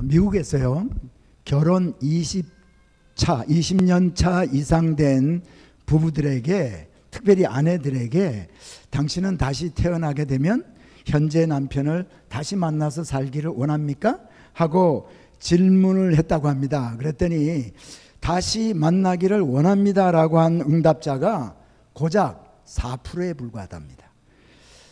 미국에서요, 결혼 20년 차 이상 된 부부들에게, 특별히 아내들에게 당신은 다시 태어나게 되면 현재 남편을 다시 만나서 살기를 원합니까? 하고 질문을 했다고 합니다. 그랬더니 다시 만나기를 원합니다 라고 한 응답자가 고작 4%에 불과하답니다.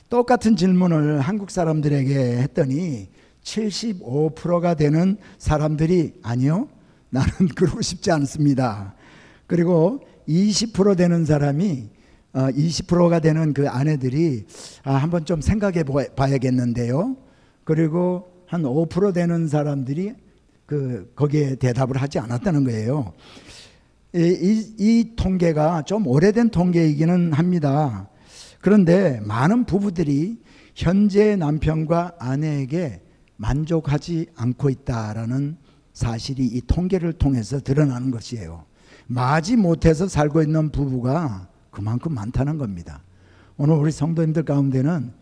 똑같은 질문을 한국 사람들에게 했더니 75%가 되는 사람들이 아니요, 나는 그러고 싶지 않습니다. 그리고 20% 되는 사람이 20%가 되는 그 아내들이 한번 좀 생각해 봐야겠는데요. 그리고 한 5% 되는 사람들이 거기에 대답을 하지 않았다는 거예요. 이 통계가 좀 오래된 통계이기는 합니다. 그런데 많은 부부들이 현재 남편과 아내에게 만족하지 않고 있다라는 사실이 이 통계를 통해서 드러나는 것이에요. 마지못해서 살고 있는 부부가 그만큼 많다는 겁니다. 오늘 우리 성도님들 가운데는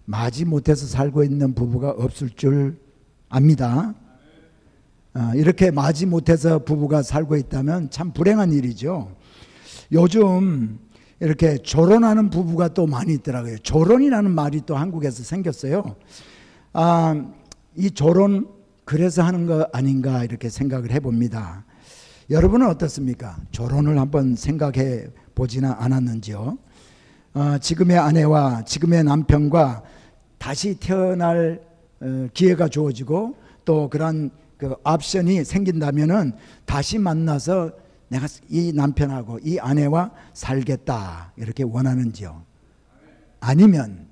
마지못해서 살고 있는 부부가 없을 줄 압니다. 이렇게 마지못해서 부부가 살고 있다면 참 불행한 일이죠. 요즘 이렇게 조론하는 부부가 또 많이 있더라고요. 조론이라는 말이 또 한국에서 생겼어요. 이 조론 그래서 하는 거 아닌가 이렇게 생각을 해봅니다. 여러분은 어떻습니까? 조론을 한번 생각해 보지는 않았는지요? 지금의 아내와 지금의 남편과 다시 태어날 기회가 주어지고 또 그런 그 옵션이 생긴다면은 다시 만나서 내가 이 남편하고 이 아내와 살겠다 이렇게 원하는지요? 아니면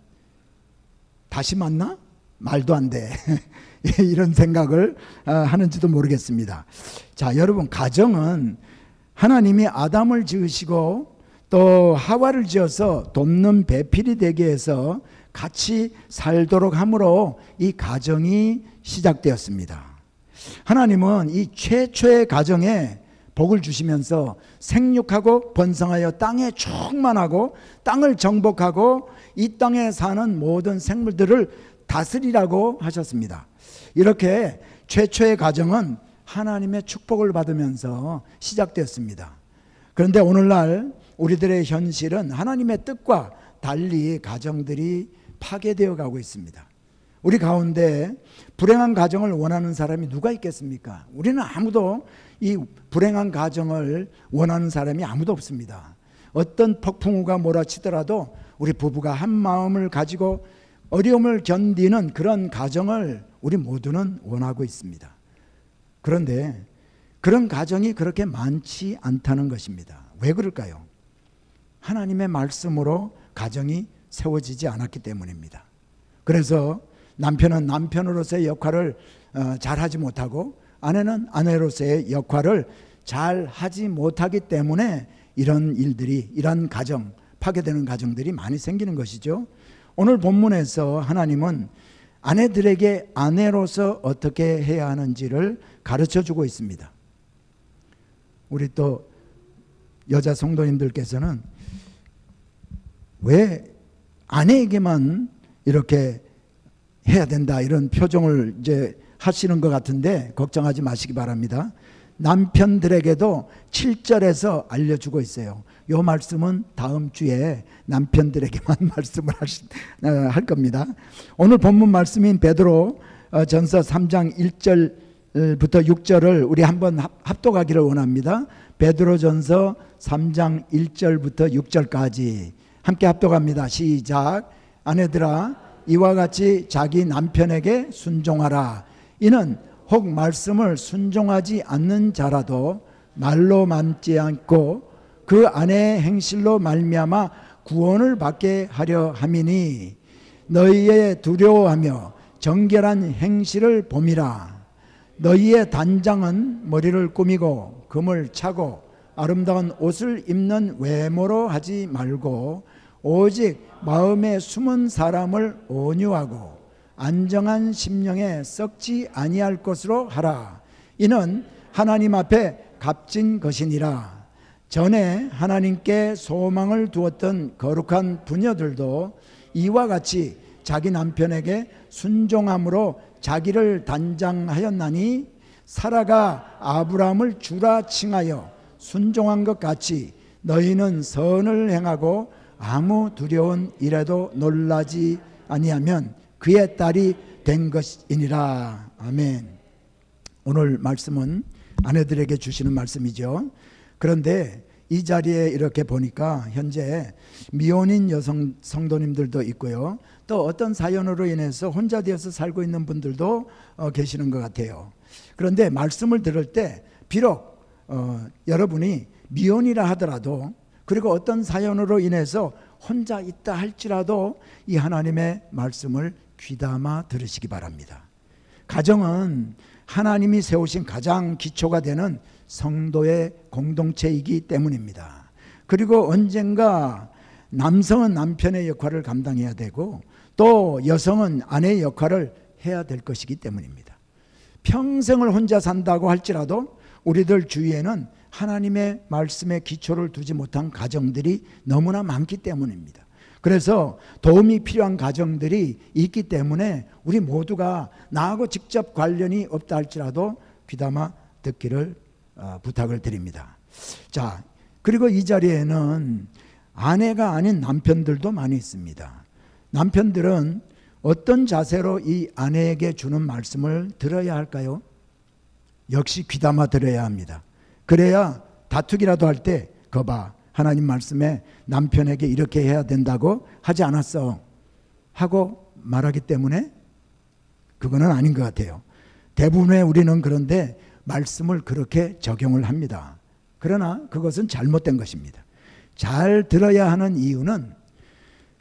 다시 만나? 말도 안 돼. 이런 생각을 하는지도 모르겠습니다. 자, 여러분, 가정은 하나님이 아담을 지으시고 또 하와를 지어서 돕는 배필이 되게 해서 같이 살도록 함으로 이 가정이 시작되었습니다. 하나님은 이 최초의 가정에 복을 주시면서 생육하고 번성하여 땅에 충만하고 땅을 정복하고 이 땅에 사는 모든 생물들을 다스리라고 하셨습니다. 이렇게 최초의 가정은 하나님의 축복을 받으면서 시작되었습니다. 그런데 오늘날 우리들의 현실은 하나님의 뜻과 달리 가정들이 파괴되어 가고 있습니다. 우리 가운데 불행한 가정을 원하는 사람이 누가 있겠습니까? 우리는 아무도 이 불행한 가정을 원하는 사람이 아무도 없습니다. 어떤 폭풍우가 몰아치더라도 우리 부부가 한 마음을 가지고 어려움을 견디는 그런 가정을 우리 모두는 원하고 있습니다. 그런데 그런 가정이 그렇게 많지 않다는 것입니다. 왜 그럴까요? 하나님의 말씀으로 가정이 세워지지 않았기 때문입니다. 그래서 남편은 남편으로서의 역할을 잘 하지 못하고 아내는 아내로서의 역할을 잘 하지 못하기 때문에 이런 일들이, 이런 가정, 파괴되는 가정들이 많이 생기는 것이죠. 오늘 본문에서 하나님은 아내들에게 아내로서 어떻게 해야 하는지를 가르쳐 주고 있습니다. 우리 또 여자 성도님들께서는 왜 아내에게만 이렇게 해야 된다 이런 표정을 이제 하시는 것 같은데 걱정하지 마시기 바랍니다. 남편들에게도 7절에서 알려주고 있어요. 이 말씀은 다음 주에 남편들에게만 말씀을 할 겁니다. 오늘 본문 말씀인 베드로 전서 3장 1절부터 6절을 우리 한번 합독하기를 원합니다. 베드로 전서 3장 1절부터 6절까지 함께 합독합니다. 시작. 아내들아 이와 같이 자기 남편에게 순종하라. 이는 혹 말씀을 순종하지 않는 자라도 말로 맘지 않고 그 아내의 행실로 말미암아 구원을 받게 하려 함이니 너희의 두려워하며 정결한 행실을 봄이라. 너희의 단장은 머리를 꾸미고 금을 차고 아름다운 옷을 입는 외모로 하지 말고 오직 마음에 숨은 사람을 온유하고 안정한 심령에 썩지 아니할 것으로 하라. 이는 하나님 앞에 값진 것이니라. 전에 하나님께 소망을 두었던 거룩한 부녀들도 이와 같이 자기 남편에게 순종함으로 자기를 단장하였나니 사라가 아브라함을 주라 칭하여 순종한 것 같이 너희는 선을 행하고 아무 두려운 일에도 놀라지 아니하면 그의 딸이 된 것이니라. 아멘. 오늘 말씀은 아내들에게 주시는 말씀이죠. 그런데 이 자리에 이렇게 보니까 현재 미혼인 여성 성도님들도 있고요, 또 어떤 사연으로 인해서 혼자 되어서 살고 있는 분들도 계시는 것 같아요. 그런데 말씀을 들을 때 비록 여러분이 미혼이라 하더라도, 그리고 어떤 사연으로 인해서 혼자 있다 할지라도 이 하나님의 말씀을 귀담아 들으시기 바랍니다. 가정은 하나님이 세우신 가장 기초가 되는 성도의 공동체이기 때문입니다. 그리고 언젠가 남성은 남편의 역할을 감당해야 되고 또 여성은 아내의 역할을 해야 될 것이기 때문입니다. 평생을 혼자 산다고 할지라도 우리들 주위에는 하나님의 말씀에 기초를 두지 못한 가정들이 너무나 많기 때문입니다. 그래서 도움이 필요한 가정들이 있기 때문에 우리 모두가 나하고 직접 관련이 없다 할지라도 귀담아 듣기를 부탁을 드립니다. 자, 그리고 이 자리에는 아내가 아닌 남편들도 많이 있습니다. 남편들은 어떤 자세로 이 아내에게 주는 말씀을 들어야 할까요? 역시 귀담아 들어야 합니다. 그래야 다투기라도 할 때 거봐, 하나님 말씀에 남편에게 이렇게 해야 된다고 하지 않았어 하고 말하기 때문에 그거는 아닌 것 같아요. 대부분의 우리는 그런데 말씀을 그렇게 적용을 합니다. 그러나 그것은 잘못된 것입니다. 잘 들어야 하는 이유는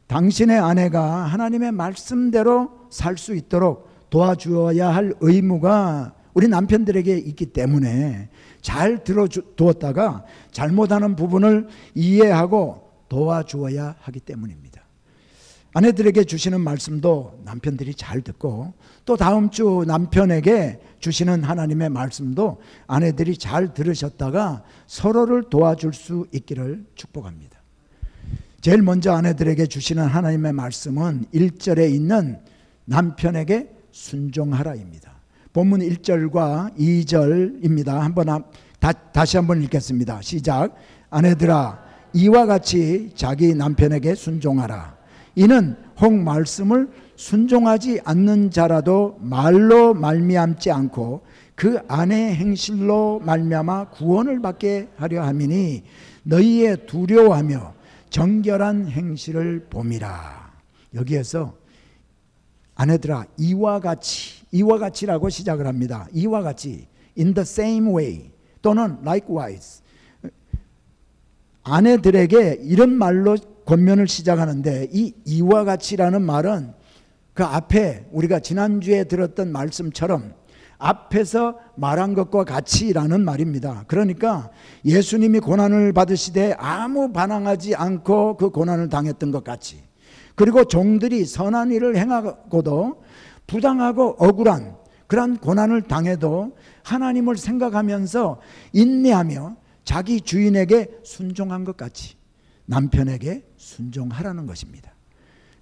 당신의 아내가 하나님의 말씀대로 살 수 있도록 도와주어야 할 의무가 우리 남편들에게 있기 때문에 잘 들어두었다가 잘못하는 부분을 이해하고 도와주어야 하기 때문입니다. 아내들에게 주시는 말씀도 남편들이 잘 듣고 또 다음 주 남편에게 주시는 하나님의 말씀도 아내들이 잘 들으셨다가 서로를 도와줄 수 있기를 축복합니다. 제일 먼저 아내들에게 주시는 하나님의 말씀은 1절에 있는 남편에게 순종하라입니다. 본문 1절과 2절입니다. 한번 다시 한번 읽겠습니다. 시작. 아내들아, 이와 같이 자기 남편에게 순종하라. 이는 혹 말씀을 순종하지 않는 자라도 말로 말미암지 않고 그 아내의 행실로 말미암아 구원을 받게 하려 함이니 너희의 두려워하며 정결한 행실을 봄이라. 여기에서 아내들아, 이와 같이라고 시작을 합니다. 이와 같이, in the same way 또는 likewise. 아내들에게 이런 말로 권면을 시작하는데 이 이와 같이라는 말은 그 앞에 우리가 지난주에 들었던 말씀처럼 앞에서 말한 것과 같이라는 말입니다. 그러니까 예수님이 고난을 받으시되 아무 반항하지 않고 그 고난을 당했던 것 같이, 그리고 종들이 선한 일을 행하고도 부당하고 억울한 그런 고난을 당해도 하나님을 생각하면서 인내하며 자기 주인에게 순종한 것 같이 남편에게 순종하라는 것입니다.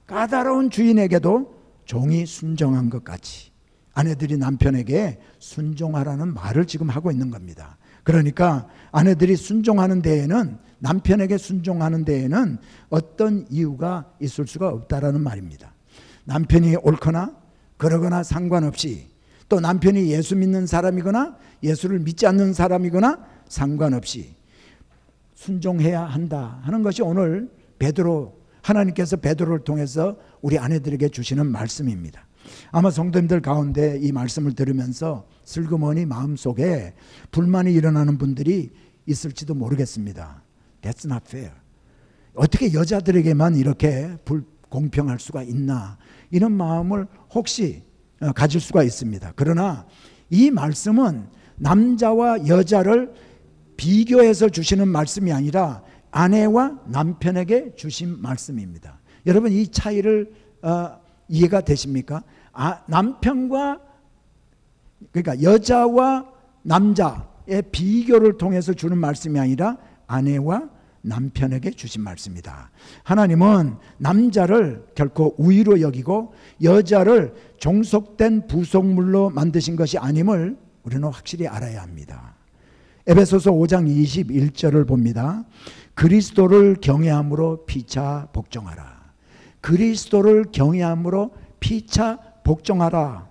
까다로운 주인에게도 종이 순종한 것 같이 아내들이 남편에게 순종하라는 말을 지금 하고 있는 겁니다. 그러니까 아내들이 순종하는 데에는, 남편에게 순종하는 데에는 어떤 이유가 있을 수가 없다라는 말입니다. 남편이 옳거나 그러거나 상관없이, 또 남편이 예수 믿는 사람이거나 예수를 믿지 않는 사람이거나 상관없이 순종해야 한다 하는 것이 오늘 하나님께서 베드로를 통해서 우리 아내들에게 주시는 말씀입니다. 아마 성도님들 가운데 이 말씀을 들으면서 슬그머니 마음속에 불만이 일어나는 분들이 있을지도 모르겠습니다. That's not fair. 어떻게 여자들에게만 이렇게 불공평할 수가 있나, 이런 마음을 혹시 가질 수가 있습니다. 그러나 이 말씀은 남자와 여자를 비교해서 주시는 말씀이 아니라 아내와 남편에게 주신 말씀입니다. 여러분, 이 차이를 이해가 되십니까? 남편과, 그러니까 여자와 남자의 비교를 통해서 주는 말씀이 아니라 아내와 남편에게 주신 말씀이다. 하나님은 남자를 결코 우위로 여기고 여자를 종속된 부속물로 만드신 것이 아님을 우리는 확실히 알아야 합니다. 에베소서 5장 21절을 봅니다. 그리스도를 경외함으로 피차 복종하라. 그리스도를 경외함으로 피차 복종하라.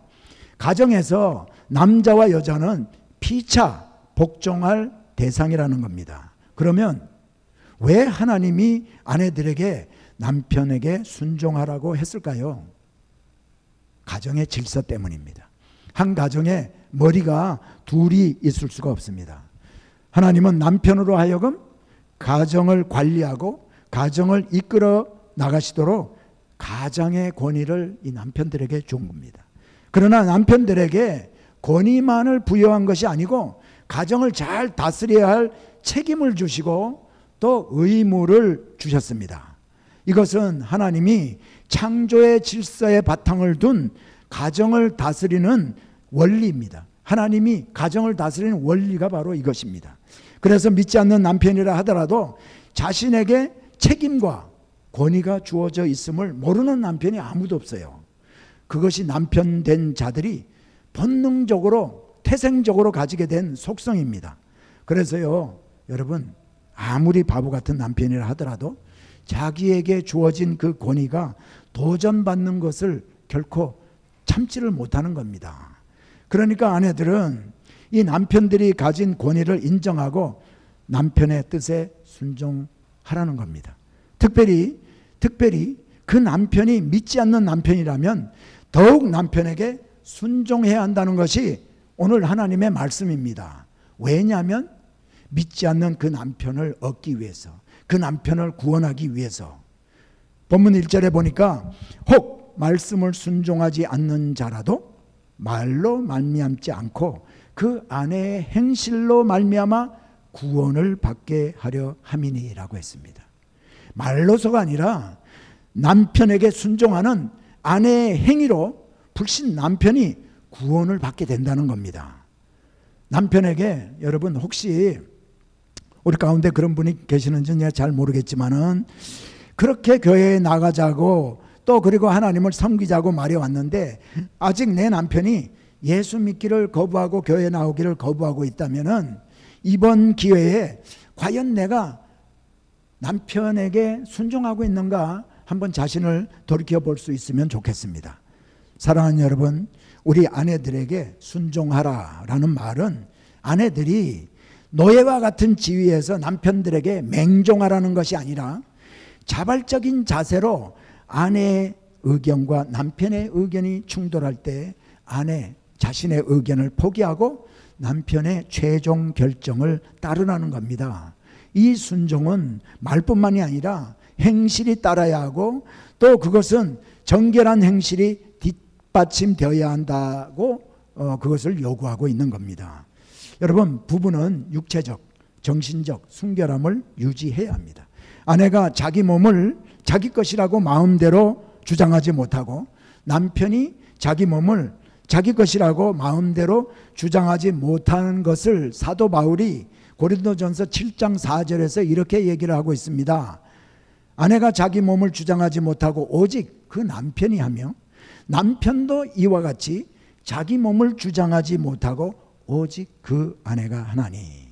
가정에서 남자와 여자는 피차 복종할 대상이라는 겁니다. 그러면 왜 하나님이 아내들에게 남편에게 순종하라고 했을까요? 가정의 질서 때문입니다. 한 가정에 머리가 둘이 있을 수가 없습니다. 하나님은 남편으로 하여금 가정을 관리하고 가정을 이끌어 나가시도록 가장의 권위를 이 남편들에게 준 겁니다. 그러나 남편들에게 권위만을 부여한 것이 아니고 가정을 잘 다스려야 할 책임을 주시고 또 의무를 주셨습니다. 이것은 하나님이 창조의 질서에 바탕을 둔 가정을 다스리는 원리입니다. 하나님이 가정을 다스리는 원리가 바로 이것입니다. 그래서 믿지 않는 남편이라 하더라도 자신에게 책임과 권위가 주어져 있음을 모르는 남편이 아무도 없어요. 그것이 남편 된 자들이 본능적으로 태생적으로 가지게 된 속성입니다. 그래서요, 여러분, 아무리 바보 같은 남편이라 하더라도 자기에게 주어진 그 권위가 도전받는 것을 결코 참지를 못하는 겁니다. 그러니까 아내들은 이 남편들이 가진 권위를 인정하고 남편의 뜻에 순종하라는 겁니다. 특별히 그 남편이 믿지 않는 남편이라면 더욱 남편에게 순종해야 한다는 것이 오늘 하나님의 말씀입니다. 왜냐하면 믿지 않는 그 남편을 얻기 위해서, 그 남편을 구원하기 위해서. 본문 1절에 보니까 혹 말씀을 순종하지 않는 자라도 말로 말미암지 않고 그 아내의 행실로 말미암아 구원을 받게 하려 함이니라고 했습니다. 말로서가 아니라 남편에게 순종하는 아내의 행위로 불신 남편이 구원을 받게 된다는 겁니다. 남편에게 여러분 혹시 우리 가운데 그런 분이 계시는지 내가 잘 모르겠지만은 그렇게 교회에 나가자고 또 그리고 하나님을 섬기자고 말해왔는데 아직 내 남편이 예수 믿기를 거부하고 교회에 나오기를 거부하고 있다면은 이번 기회에 과연 내가 남편에게 순종하고 있는가 한번 자신을 돌이켜 볼 수 있으면 좋겠습니다. 사랑하는 여러분, 우리 아내들에게 순종하라라는 말은 아내들이 노예와 같은 지위에서 남편들에게 맹종하라는 것이 아니라 자발적인 자세로 아내의 의견과 남편의 의견이 충돌할 때 아내 자신의 의견을 포기하고 남편의 최종 결정을 따르라는 겁니다. 이 순종은 말뿐만이 아니라 행실이 따라야 하고 또 그것은 정결한 행실이 뒷받침되어야 한다고 그것을 요구하고 있는 겁니다. 여러분, 부부는 육체적, 정신적 순결함을 유지해야 합니다. 아내가 자기 몸을 자기 것이라고 마음대로 주장하지 못하고 남편이 자기 몸을 자기 것이라고 마음대로 주장하지 못하는 것을 사도 바울이 고린도전서 7장 4절에서 이렇게 얘기를 하고 있습니다. 아내가 자기 몸을 주장하지 못하고 오직 그 남편이 하며 남편도 이와 같이 자기 몸을 주장하지 못하고 오직 그 아내가 하나니.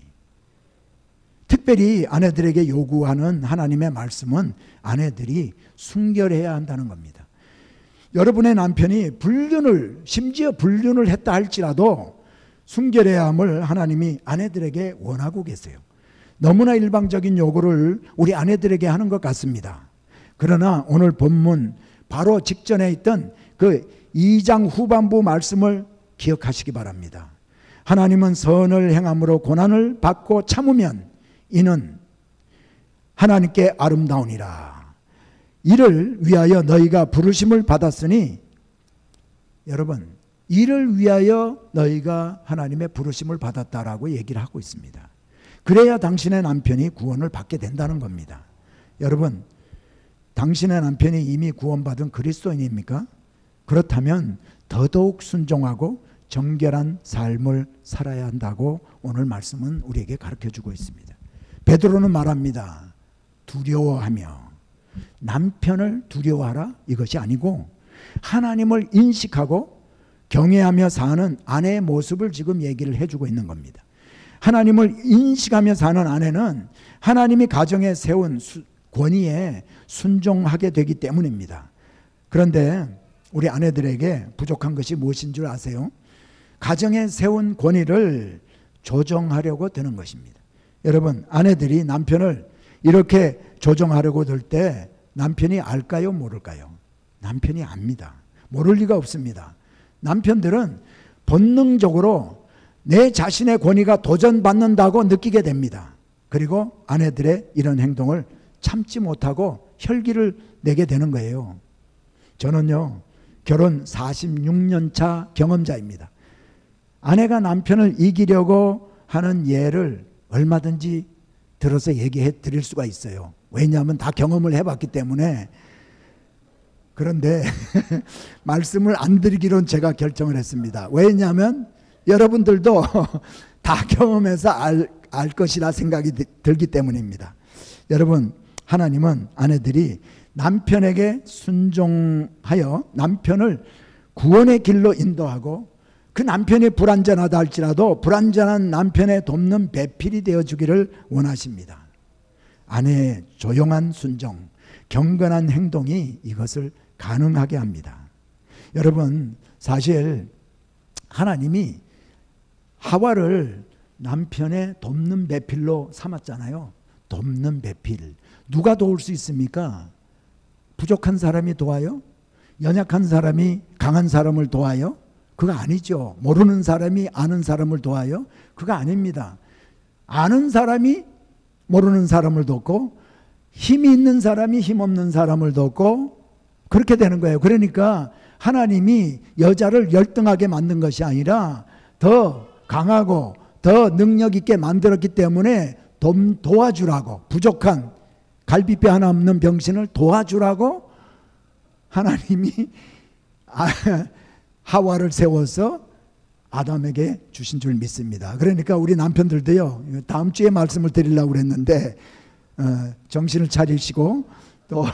특별히 아내들에게 요구하는 하나님의 말씀은 아내들이 순결해야 한다는 겁니다. 여러분의 남편이 심지어 불륜을 했다 할지라도 순결해야 함을 하나님이 아내들에게 원하고 계세요. 너무나 일방적인 요구를 우리 아내들에게 하는 것 같습니다. 그러나 오늘 본문 바로 직전에 있던 그 2장 후반부 말씀을 기억하시기 바랍니다. 하나님은 선을 행함으로 고난을 받고 참으면 이는 하나님께 아름다우니라. 이를 위하여 너희가 부르심을 받았으니, 여러분, 이를 위하여 너희가 하나님의 부르심을 받았다라고 얘기를 하고 있습니다. 그래야 당신의 남편이 구원을 받게 된다는 겁니다. 여러분, 당신의 남편이 이미 구원받은 그리스도인입니까? 그렇다면 더더욱 순종하고 정결한 삶을 살아야 한다고 오늘 말씀은 우리에게 가르쳐주고 있습니다. 베드로는 말합니다. 두려워하며. 남편을 두려워하라 이것이 아니고 하나님을 인식하고 경외하며 사는 아내의 모습을 지금 얘기를 해주고 있는 겁니다. 하나님을 인식하며 사는 아내는 하나님이 가정에 세운 권위에 순종하게 되기 때문입니다. 그런데 우리 아내들에게 부족한 것이 무엇인 줄 아세요? 가정에 세운 권위를 조정하려고 드는 것입니다. 여러분, 아내들이 남편을 이렇게 조정하려고 들 때 남편이 알까요? 모를까요? 남편이 압니다. 모를 리가 없습니다. 남편들은 본능적으로 내 자신의 권위가 도전받는다고 느끼게 됩니다. 그리고 아내들의 이런 행동을 참지 못하고 혈기를 내게 되는 거예요. 저는요, 결혼 46년 차 경험자입니다. 아내가 남편을 이기려고 하는 예를 얼마든지 들어서 얘기해 드릴 수가 있어요. 왜냐하면 다 경험을 해봤기 때문에. 그런데 말씀을 안 드리기로 제가 결정을 했습니다. 왜냐하면 여러분들도 다 경험해서 알 것이라 생각이 들기 때문입니다. 여러분, 하나님은 아내들이 남편에게 순종하여 남편을 구원의 길로 인도하고 그 남편이 불완전하다 할지라도 불완전한 남편의 돕는 배필이 되어주기를 원하십니다. 아내의 조용한 순종, 경건한 행동이 이것을 가능하게 합니다. 여러분, 사실 하나님이 하와를 남편의 돕는 배필로 삼았잖아요. 돕는 배필. 누가 도울 수 있습니까? 부족한 사람이 도와요? 연약한 사람이 강한 사람을 도와요? 그거 아니죠. 모르는 사람이 아는 사람을 도와요? 그거 아닙니다. 아는 사람이 모르는 사람을 돕고 힘이 있는 사람이 힘없는 사람을 돕고 그렇게 되는 거예요. 그러니까 하나님이 여자를 열등하게 만든 것이 아니라 더 강하고 더 능력 있게 만들었기 때문에 도와주라고, 부족한 갈비뼈 하나 없는 병신을 도와주라고 하나님이 하와를 세워서 아담에게 주신 줄 믿습니다. 그러니까 우리 남편들도요, 다음 주에 말씀을 드리려고 그랬는데 정신을 차리시고 또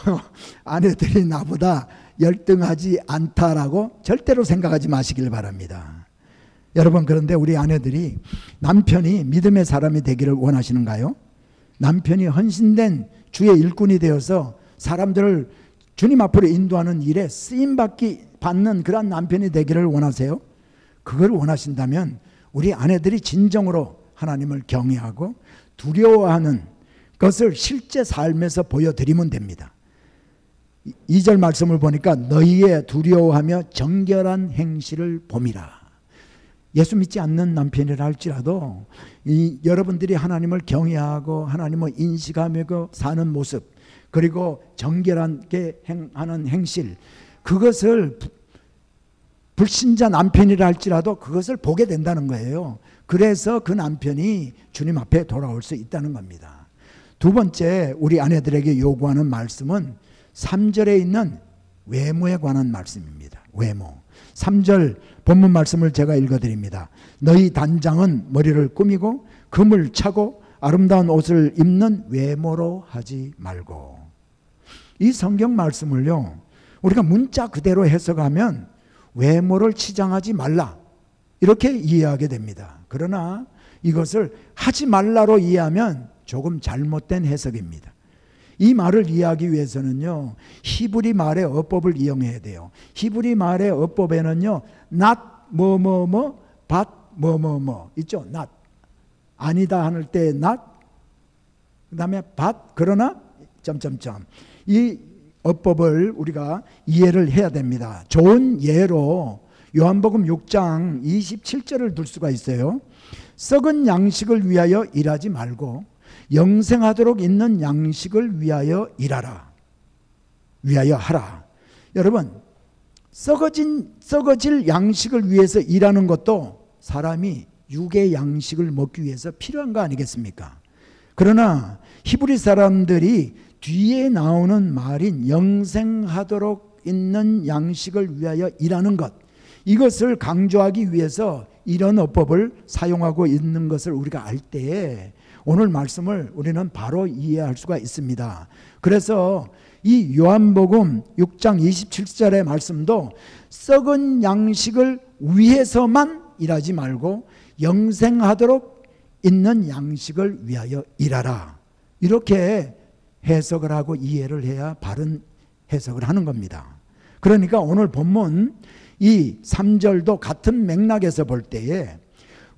아내들이 나보다 열등하지 않다라고 절대로 생각하지 마시길 바랍니다. 여러분, 그런데 우리 아내들이 남편이 믿음의 사람이 되기를 원하시는가요? 남편이 헌신된 주의 일꾼이 되어서 사람들을 주님 앞으로 인도하는 일에 쓰임받는 그런 남편이 되기를 원하세요? 그걸 원하신다면 우리 아내들이 진정으로 하나님을 경외하고 두려워하는 것을 실제 삶에서 보여드리면 됩니다. 2절 말씀을 보니까 너희의 두려워하며 정결한 행실을 봄이라. 예수 믿지 않는 남편이라 할지라도 여러분들이 하나님을 경외하고 하나님을 인식하며 사는 모습, 그리고 정결하게 하는 행실, 그것을 불신자 남편이라 할지라도 그것을 보게 된다는 거예요. 그래서 그 남편이 주님 앞에 돌아올 수 있다는 겁니다. 두 번째, 우리 아내들에게 요구하는 말씀은 3절에 있는 외모에 관한 말씀입니다. 외모. 3절 본문 말씀을 제가 읽어드립니다. 너희 단장은 머리를 꾸미고 금을 차고 아름다운 옷을 입는 외모로 하지 말고. 이 성경 말씀을요, 우리가 문자 그대로 해석하면 외모를 치장하지 말라 이렇게 이해하게 됩니다. 그러나 이것을 하지 말라로 이해하면 조금 잘못된 해석입니다. 이 말을 이해하기 위해서는요, 히브리 말의 어법을 이용해야 돼요. 히브리 말의 어법에는요, not 뭐뭐뭐, but 뭐뭐뭐 있죠. not 아니다 하는 때 not, 그 다음에 but 그러나 점점점. 이 어법을 우리가 이해를 해야 됩니다. 좋은 예로 요한복음 6장 27절을 들 수가 있어요. 썩은 양식을 위하여 일하지 말고 영생하도록 있는 양식을 위하여 일하라. 위하여 하라. 여러분, 썩어질 양식을 위해서 일하는 것도 사람이 육의 양식을 먹기 위해서 필요한 거 아니겠습니까? 그러나 히브리 사람들이 뒤에 나오는 말인 영생하도록 있는 양식을 위하여 일하는 것, 이것을 강조하기 위해서 이런 어법을 사용하고 있는 것을 우리가 알 때에 오늘 말씀을 우리는 바로 이해할 수가 있습니다. 그래서 이 요한복음 6장 27절의 말씀도 썩은 양식을 위해서만 일하지 말고 영생하도록 있는 양식을 위하여 일하라. 이렇게 해석을 하고 이해를 해야 바른 해석을 하는 겁니다. 그러니까 오늘 본문 이 3절도 같은 맥락에서 볼 때에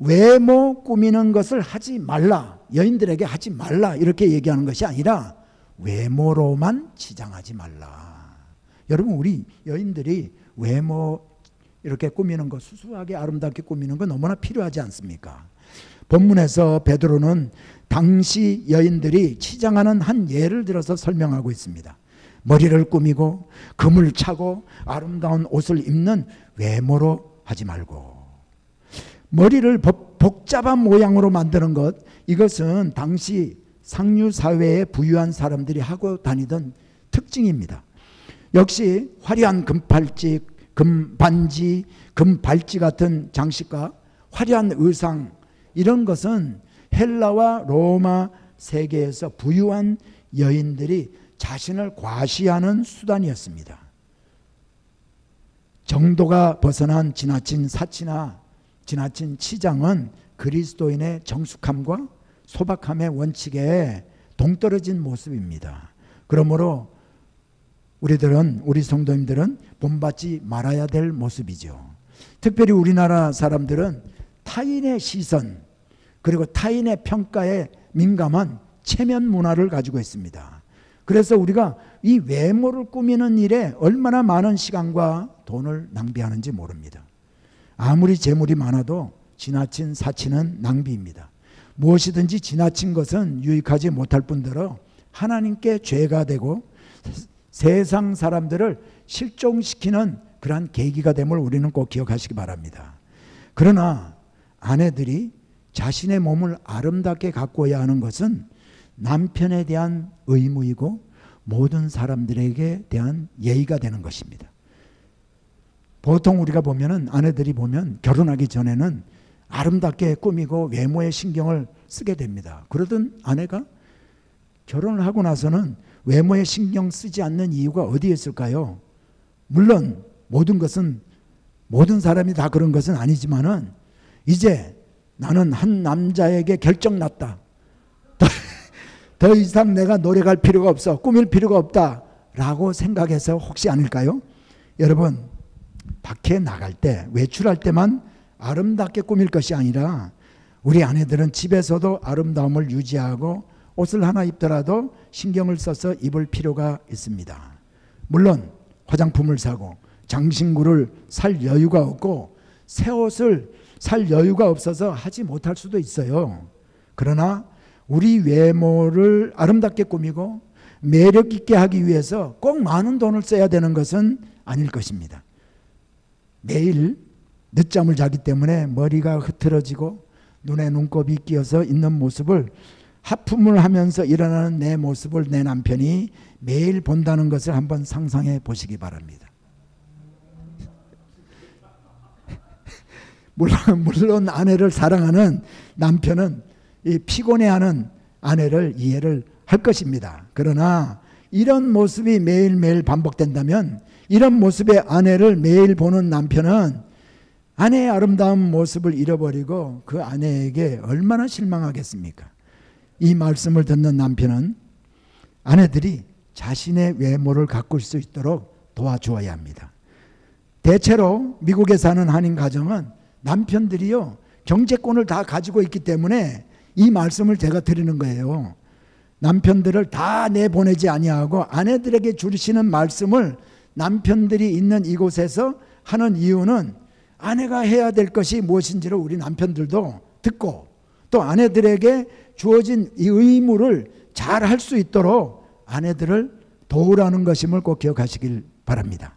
외모 꾸미는 것을 하지 말라, 여인들에게 하지 말라 이렇게 얘기하는 것이 아니라 외모로만 치장하지 말라. 여러분, 우리 여인들이 외모 이렇게 꾸미는 거, 수수하게 아름답게 꾸미는 거 너무나 필요하지 않습니까? 본문에서 베드로는 당시 여인들이 치장하는 한 예를 들어서 설명하고 있습니다. 머리를 꾸미고 금을 차고 아름다운 옷을 입는 외모로 하지 말고, 머리를 복잡한 모양으로 만드는 것, 이것은 당시 상류사회의 부유한 사람들이 하고 다니던 특징입니다. 역시 화려한 금팔찌, 금반지, 금발찌 같은 장식과 화려한 의상, 이런 것은 헬라와 로마 세계에서 부유한 여인들이 자신을 과시하는 수단이었습니다. 정도가 벗어난 지나친 사치나 지나친 치장은 그리스도인의 정숙함과 소박함의 원칙에 동떨어진 모습입니다. 그러므로 우리 성도님들은 본받지 말아야 될 모습이죠. 특별히 우리나라 사람들은 타인의 시선 그리고 타인의 평가에 민감한 체면 문화를 가지고 있습니다. 그래서 우리가 이 외모를 꾸미는 일에 얼마나 많은 시간과 돈을 낭비하는지 모릅니다. 아무리 재물이 많아도 지나친 사치는 낭비입니다. 무엇이든지 지나친 것은 유익하지 못할 뿐더러 하나님께 죄가 되고 세상 사람들을 실종시키는 그러한 계기가 됨을 우리는 꼭 기억하시기 바랍니다. 그러나 아내들이 자신의 몸을 아름답게 가꾸어야 하는 것은 남편에 대한 의무이고 모든 사람들에게 대한 예의가 되는 것입니다. 보통 우리가 보면은, 아내들이 보면 결혼하기 전에는 아름답게 꾸미고 외모에 신경을 쓰게 됩니다. 그러던 아내가 결혼을 하고 나서는 외모에 신경 쓰지 않는 이유가 어디에 있을까요? 물론 모든 사람이 다 그런 것은 아니지만은, 이제 나는 한 남자에게 결정났다, 더 이상 내가 노력할 필요가 없어, 꾸밀 필요가 없다 라고 생각해서 혹시 아닐까요? 여러분, 밖에 나갈 때, 외출할 때만 아름답게 꾸밀 것이 아니라 우리 아내들은 집에서도 아름다움을 유지하고 옷을 하나 입더라도 신경을 써서 입을 필요가 있습니다. 물론 화장품을 사고 장신구를 살 여유가 없고 새 옷을 살 여유가 없어서 하지 못할 수도 있어요. 그러나 우리 외모를 아름답게 꾸미고 매력 있게 하기 위해서 꼭 많은 돈을 써야 되는 것은 아닐 것입니다. 매일 늦잠을 자기 때문에 머리가 흐트러지고 눈에 눈곱이 끼어서 있는 모습을 하품을 하면서 일어나는 내 모습을 내 남편이 매일 본다는 것을 한번 상상해 보시기 바랍니다. 물론 아내를 사랑하는 남편은 이 피곤해하는 아내를 이해를 할 것입니다. 그러나 이런 모습이 매일매일 반복된다면, 이런 모습의 아내를 매일 보는 남편은 아내의 아름다운 모습을 잃어버리고 그 아내에게 얼마나 실망하겠습니까? 이 말씀을 듣는 남편은 아내들이 자신의 외모를 가꿀 수 있도록 도와주어야 합니다. 대체로 미국에 사는 한인 가정은 남편들이요, 경제권을 다 가지고 있기 때문에 이 말씀을 제가 드리는 거예요. 남편들을 다 내보내지 아니하고 아내들에게 주시는 말씀을 남편들이 있는 이곳에서 하는 이유는 아내가 해야 될 것이 무엇인지를 우리 남편들도 듣고, 또 아내들에게 주어진 이 의무를 잘 할 수 있도록 아내들을 도우라는 것임을 꼭 기억하시길 바랍니다.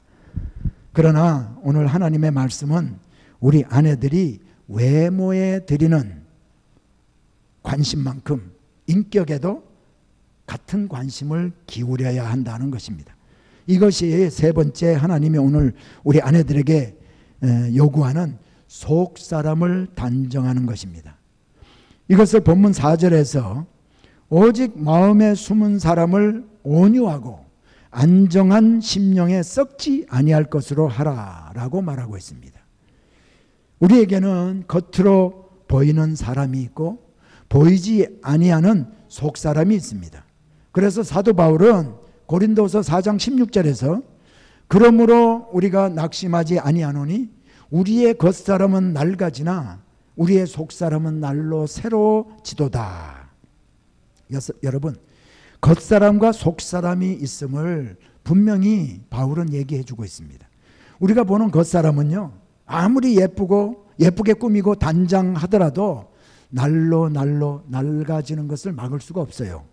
그러나 오늘 하나님의 말씀은 우리 아내들이 외모에 드리는 관심만큼 인격에도 같은 관심을 기울여야 한다는 것입니다. 이것이 세 번째 하나님이 오늘 우리 아내들에게 요구하는 속 사람을 단정하는 것입니다. 이것을 본문 4절에서 오직 마음에 숨은 사람을 온유하고 안정한 심령에 썩지 아니할 것으로 하라라고 말하고 있습니다. 우리에게는 겉으로 보이는 사람이 있고 보이지 아니하는 속 사람이 있습니다. 그래서 사도 바울은 고린도서 4장 16절에서 그러므로 우리가 낙심하지 아니하노니 우리의 겉사람은 낡아지나 우리의 속사람은 날로 새로워지도다. 여러분, 겉사람과 속사람이 있음을 분명히 바울은 얘기해 주고 있습니다. 우리가 보는 겉사람은요, 아무리 예쁘게 꾸미고 단장하더라도 날로 낡아지는 것을 막을 수가 없어요.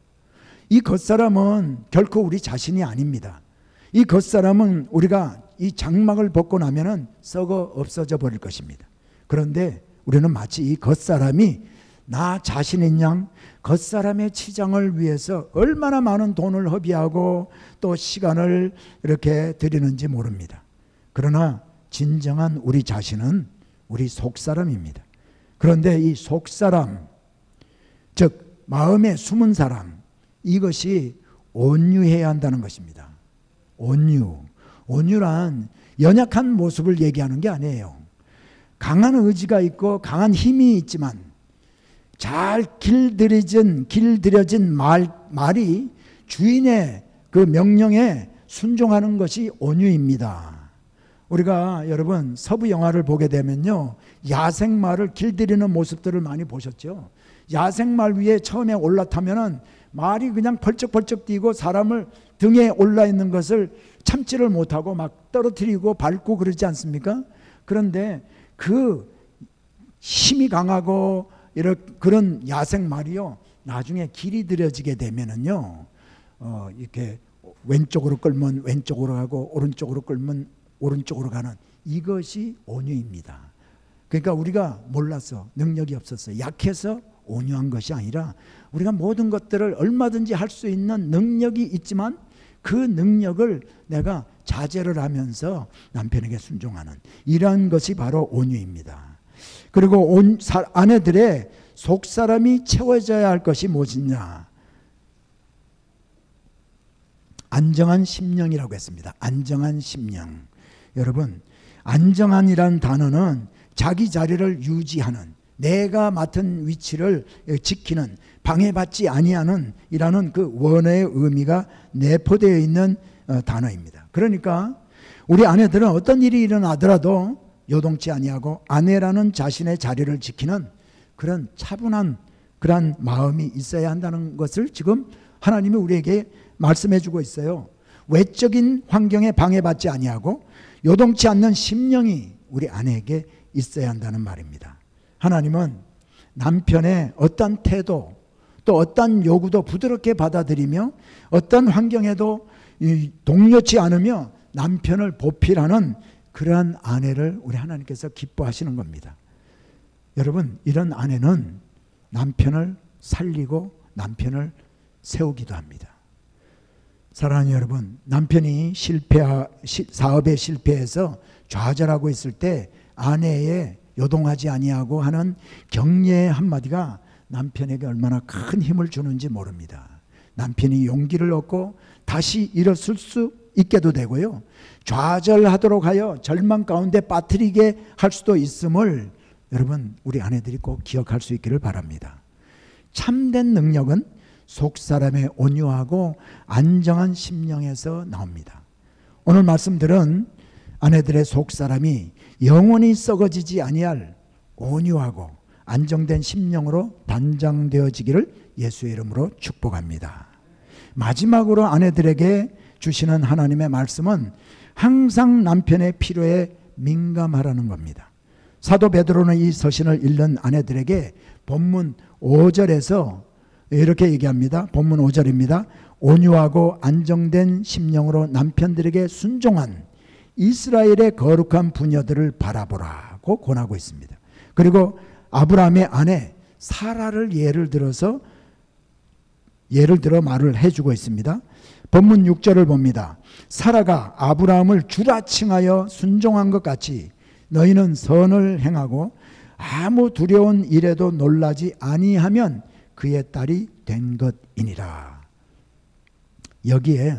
이 겉사람은 결코 우리 자신이 아닙니다. 이 겉사람은 우리가 이 장막을 벗고 나면은 썩어 없어져 버릴 것입니다. 그런데 우리는 마치 이 겉사람이 나 자신인 양 겉사람의 치장을 위해서 얼마나 많은 돈을 허비하고 또 시간을 이렇게 들이는지 모릅니다. 그러나 진정한 우리 자신은 우리 속사람입니다. 그런데 이 속사람, 즉 마음에 숨은 사람, 이것이 온유해야 한다는 것입니다. 온유란 연약한 모습을 얘기하는 게 아니에요. 강한 의지가 있고 강한 힘이 있지만 잘 길들여진 말이 주인의 그 명령에 순종하는 것이 온유입니다. 우리가 여러분 서부 영화를 보게 되면요, 야생말을 길들이는 모습들을 많이 보셨죠. 야생말 위에 처음에 올라타면은 말이 그냥 벌쩍벌쩍 뛰고 사람을 등에 올라 있는 것을 참지를 못하고 막 떨어뜨리고 밟고 그러지 않습니까? 그런데 그 힘이 강하고 그런 야생말이요, 나중에 길이 들여지게 되면은요, 이렇게 왼쪽으로 끌면 왼쪽으로 가고 오른쪽으로 끌면 오른쪽으로 가는, 이것이 온유입니다. 그러니까 우리가 몰라서, 능력이 없어서, 약해서 온유한 것이 아니라 우리가 모든 것들을 얼마든지 할 수 있는 능력이 있지만 그 능력을 내가 자제를 하면서 남편에게 순종하는, 이런 것이 바로 온유입니다. 그리고 아내들의 속사람이 채워져야 할 것이 무엇이냐? 안정한 심령이라고 했습니다. 안정한 심령. 여러분, 안정한이라는 단어는 자기 자리를 유지하는, 내가 맡은 위치를 지키는, 방해받지 아니하는 이라는 그 원어의 의미가 내포되어 있는 단어입니다. 그러니까 우리 아내들은 어떤 일이 일어나더라도 요동치 아니하고 아내라는 자신의 자리를 지키는 그런 차분한 그런 마음이 있어야 한다는 것을 지금 하나님이 우리에게 말씀해 주고 있어요. 외적인 환경에 방해받지 아니하고 요동치 않는 심령이 우리 아내에게 있어야 한다는 말입니다. 하나님은 남편의 어떤 태도 또 어떤 요구도 부드럽게 받아들이며 어떤 환경에도 동요치 않으며 남편을 보필하는 그러한 아내를 우리 하나님께서 기뻐하시는 겁니다. 여러분, 이런 아내는 남편을 살리고 남편을 세우기도 합니다. 사랑하는 여러분, 남편이 사업에 실패해서 좌절하고 있을 때 아내의 요동하지 아니하고 하는 격려의 한마디가 남편에게 얼마나 큰 힘을 주는지 모릅니다. 남편이 용기를 얻고 다시 일어설 수 있게도 되고요, 좌절하도록 하여 절망 가운데 빠뜨리게 할 수도 있음을 여러분, 우리 아내들이 꼭 기억할 수 있기를 바랍니다. 참된 능력은 속사람의 온유하고 안정한 심령에서 나옵니다. 오늘 말씀들은 아내들의 속사람이 영원히 썩어지지 아니할 온유하고 안정된 심령으로 단장되어지기를 예수의 이름으로 축복합니다. 마지막으로 아내들에게 주시는 하나님의 말씀은 항상 남편의 필요에 민감하라는 겁니다. 사도 베드로는 이 서신을 읽는 아내들에게 본문 5절에서 이렇게 얘기합니다. 본문 5절입니다. 온유하고 안정된 심령으로 남편들에게 순종한 이스라엘의 거룩한 부녀들을 바라보라고 권하고 있습니다. 그리고 아브라함의 아내 사라를 예를 들어 말을 해주고 있습니다. 본문 6절을 봅니다. 사라가 아브라함을 주라 칭하여 순종한 것 같이 너희는 선을 행하고 아무 두려운 일에도 놀라지 아니하면 그의 딸이 된 것이니라. 여기에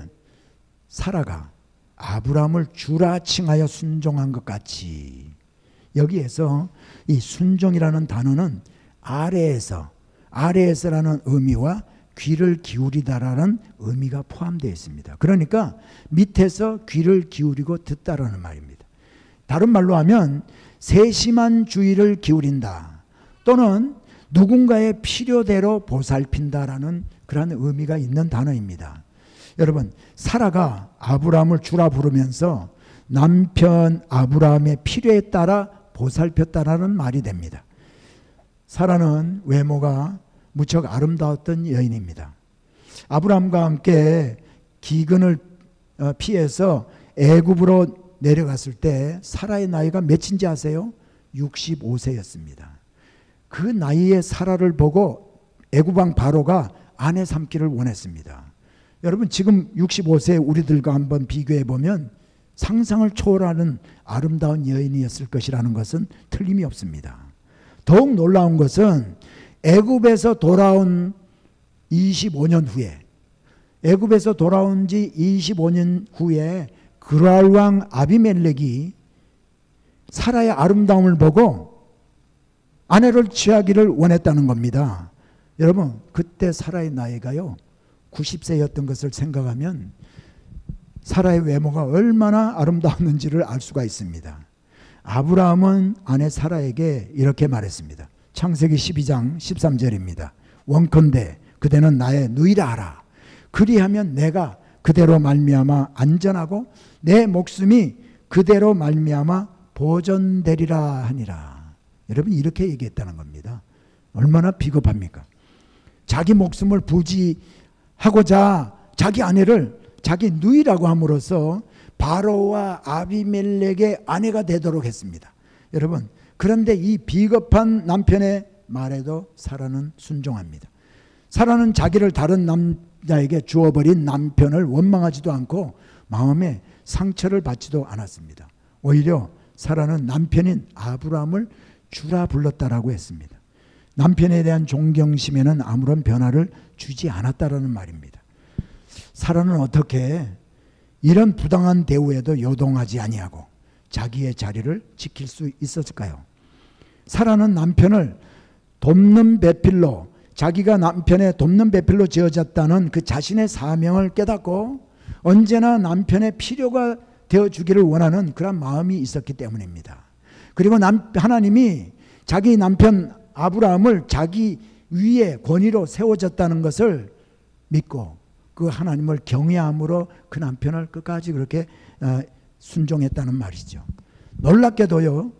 사라가 아브라함을 주라 칭하여 순종한 것 같이, 여기에서 이 순종이라는 단어는 아래에서라는 의미와 귀를 기울이다라는 의미가 포함되어 있습니다. 그러니까 밑에서 귀를 기울이고 듣다라는 말입니다. 다른 말로 하면 세심한 주의를 기울인다, 또는 누군가의 필요대로 보살핀다라는 그런 의미가 있는 단어입니다. 여러분, 사라가 아브라함을 주라 부르면서 남편 아브라함의 필요에 따라 보살폈다라는 말이 됩니다. 사라는 외모가 무척 아름다웠던 여인입니다. 아브라함과 함께 기근을 피해서 애굽으로 내려갔을 때 사라의 나이가 몇인지 아세요? 65세였습니다. 그 나이에 사라를 보고 애굽왕 바로가 아내 삼기를 원했습니다. 여러분, 지금 65세 우리들과 한번 비교해 보면 상상을 초월하는 아름다운 여인이었을 것이라는 것은 틀림이 없습니다. 더욱 놀라운 것은 애굽에서 돌아온 25년 후에, 애굽에서 돌아온 지 25년 후에 그랄 왕 아비멜렉이 사라의 아름다움을 보고 아내를 취하기를 원했다는 겁니다. 여러분, 그때 사라의 나이가요 90세였던 것을 생각하면 사라의 외모가 얼마나 아름다웠는지를 알 수가 있습니다. 아브라함은 아내 사라에게 이렇게 말했습니다. 창세기 12장 13절입니다. 원컨대 그대는 나의 누이라 하라. 그리하면 내가 그대로 말미암아 안전하고 내 목숨이 그대로 말미암아 보존되리라 하니라. 여러분, 이렇게 얘기했다는 겁니다. 얼마나 비겁합니까? 자기 목숨을 부지하고자 자기 아내를 자기 누이라고 함으로써 바로와 아비멜렉의 아내가 되도록 했습니다. 여러분, 그런데 이 비겁한 남편의 말에도 사라는 순종합니다. 사라는 자기를 다른 남자에게 주어버린 남편을 원망하지도 않고 마음에 상처를 받지도 않았습니다. 오히려 사라는 남편인 아브라함을 주라 불렀다라고 했습니다. 남편에 대한 존경심에는 아무런 변화를 주지 않았다라는 말입니다. 사라는 어떻게 이런 부당한 대우에도 요동하지 아니하고 자기의 자리를 지킬 수 있었을까요? 사라는 남편을 돕는 배필로, 자기가 남편의 돕는 배필로 지어졌다는 그 자신의 사명을 깨닫고 언제나 남편의 필요가 되어주기를 원하는 그런 마음이 있었기 때문입니다. 그리고 하나님이 자기 남편 아브라함을 자기 위에 권위로 세워졌다는 것을 믿고 그 하나님을 경외함으로 그 남편을 끝까지 그렇게 순종했다는 말이죠. 놀랍게도요,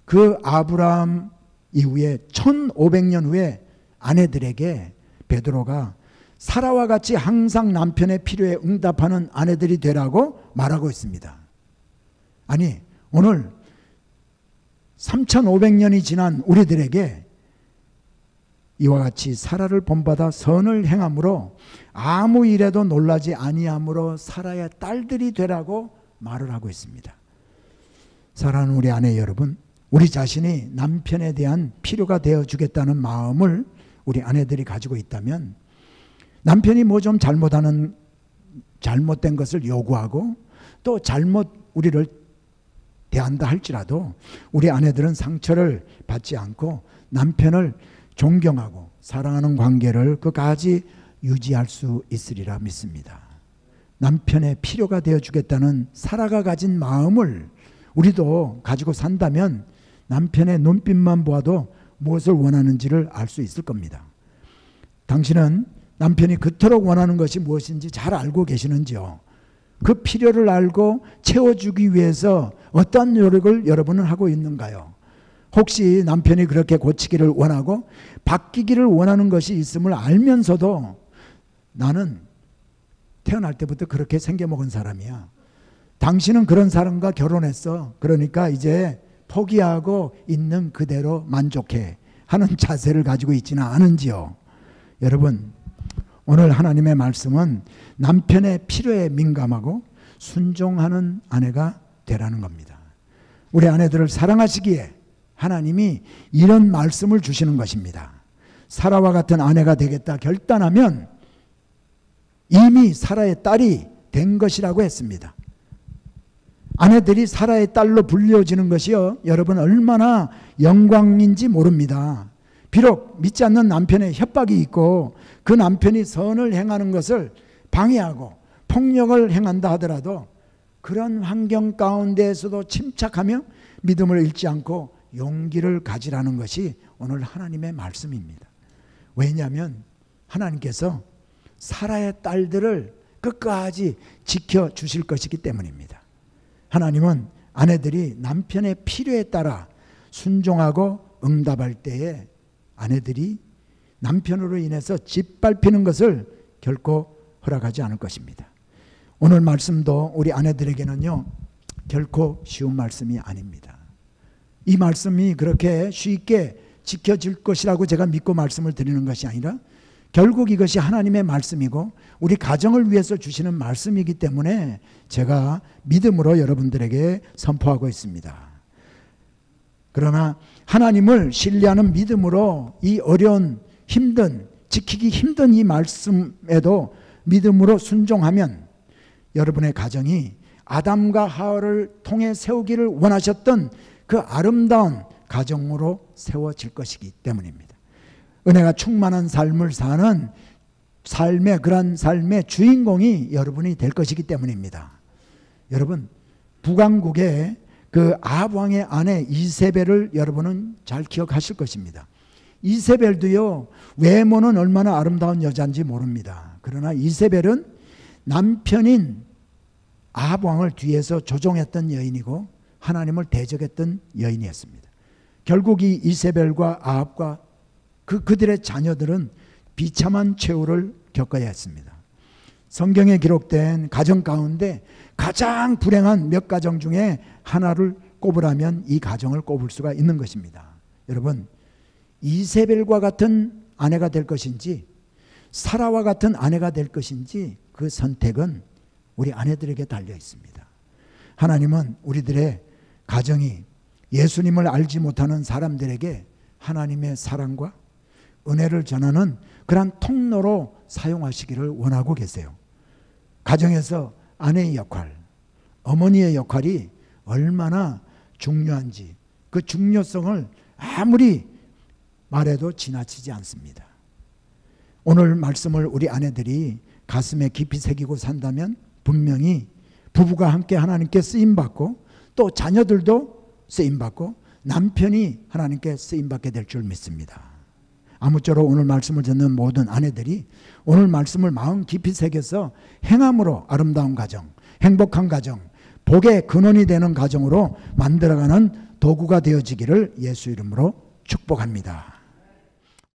그 아브라함 이후에 1500년 후에 아내들에게 베드로가 사라와 같이 항상 남편의 필요에 응답하는 아내들이 되라고 말하고 있습니다. 아니, 오늘 3500년이 지난 우리들에게 이와 같이 사라를 본받아 선을 행함으로 아무 일에도 놀라지 아니함으로 사라의 딸들이 되라고 말을 하고 있습니다. 사랑하는 우리 아내 여러분, 우리 자신이 남편에 대한 필요가 되어주겠다는 마음을 우리 아내들이 가지고 있다면 남편이 뭐 좀 잘못된 것을 요구하고 또 잘못 우리를 대한다 할지라도 우리 아내들은 상처를 받지 않고 남편을 존경하고 사랑하는 관계를 끝까지 유지할 수 있으리라 믿습니다. 남편의 필요가 되어주겠다는 사라가 가진 마음을 우리도 가지고 산다면 남편의 눈빛만 보아도 무엇을 원하는지를 알 수 있을 겁니다. 당신은 남편이 그토록 원하는 것이 무엇인지 잘 알고 계시는지요? 그 필요를 알고 채워주기 위해서 어떤 노력을 여러분은 하고 있는가요? 혹시 남편이 그렇게 고치기를 원하고 바뀌기를 원하는 것이 있음을 알면서도 나는 태어날 때부터 그렇게 생겨먹은 사람이야, 당신은 그런 사람과 결혼했어, 그러니까 이제 포기하고 있는 그대로 만족해 하는 자세를 가지고 있지는 않은지요? 여러분, 오늘 하나님의 말씀은 남편의 필요에 민감하고 순종하는 아내가 되라는 겁니다. 우리 아내들을 사랑하시기에 하나님이 이런 말씀을 주시는 것입니다. 사라와 같은 아내가 되겠다 결단하면 이미 사라의 딸이 된 것이라고 했습니다. 아내들이 사라의 딸로 불려지는 것이요, 여러분 얼마나 영광인지 모릅니다. 비록 믿지 않는 남편의 협박이 있고 그 남편이 선을 행하는 것을 방해하고 폭력을 행한다 하더라도 그런 환경 가운데에서도 침착하며 믿음을 잃지 않고 용기를 가지라는 것이 오늘 하나님의 말씀입니다. 왜냐하면 하나님께서 사라의 딸들을 끝까지 지켜주실 것이기 때문입니다. 하나님은 아내들이 남편의 필요에 따라 순종하고 응답할 때에 아내들이 남편으로 인해서 짓밟히는 것을 결코 허락하지 않을 것입니다. 오늘 말씀도 우리 아내들에게는요, 결코 쉬운 말씀이 아닙니다. 이 말씀이 그렇게 쉽게 지켜질 것이라고 제가 믿고 말씀을 드리는 것이 아니라 결국 이것이 하나님의 말씀이고 우리 가정을 위해서 주시는 말씀이기 때문에 제가 믿음으로 여러분들에게 선포하고 있습니다. 그러나 하나님을 신뢰하는 믿음으로 이 어려운 힘든, 지키기 힘든 이 말씀에도 믿음으로 순종하면 여러분의 가정이 아담과 하와를 통해 세우기를 원하셨던 그 아름다운 가정으로 세워질 것이기 때문입니다. 은혜가 충만한 삶을 사는 삶의, 그런 삶의 주인공이 여러분이 될 것이기 때문입니다. 여러분, 북왕국의 그 아합 왕의 아내 이세벨을 여러분은 잘 기억하실 것입니다. 이세벨도요, 외모는 얼마나 아름다운 여자인지 모릅니다. 그러나 이세벨은 남편인 아합 왕을 뒤에서 조종했던 여인이고 하나님을 대적했던 여인이었습니다. 결국 이 이세벨과 아합과 그들의 자녀들은 비참한 최후를 겪어야 했습니다. 성경에 기록된 가정 가운데 가장 불행한 몇 가정 중에 하나를 꼽으라면 이 가정을 꼽을 수가 있는 것입니다. 여러분, 이세벨과 같은 아내가 될 것인지 사라와 같은 아내가 될 것인지 그 선택은 우리 아내들에게 달려 있습니다. 하나님은 우리들의 가정이 예수님을 알지 못하는 사람들에게 하나님의 사랑과 은혜를 전하는 그러한 통로로 사용하시기를 원하고 계세요. 가정에서 아내의 역할, 어머니의 역할이 얼마나 중요한지 그 중요성을 아무리 말해도 지나치지 않습니다. 오늘 말씀을 우리 아내들이 가슴에 깊이 새기고 산다면 분명히 부부가 함께 하나님께 쓰임받고 또 자녀들도 쓰임받고 남편이 하나님께 쓰임받게 될 줄 믿습니다. 아무쪼록 오늘 말씀을 듣는 모든 아내들이 오늘 말씀을 마음 깊이 새겨서 행함으로 아름다운 가정, 행복한 가정, 복의 근원이 되는 가정으로 만들어가는 도구가 되어지기를 예수 이름으로 축복합니다.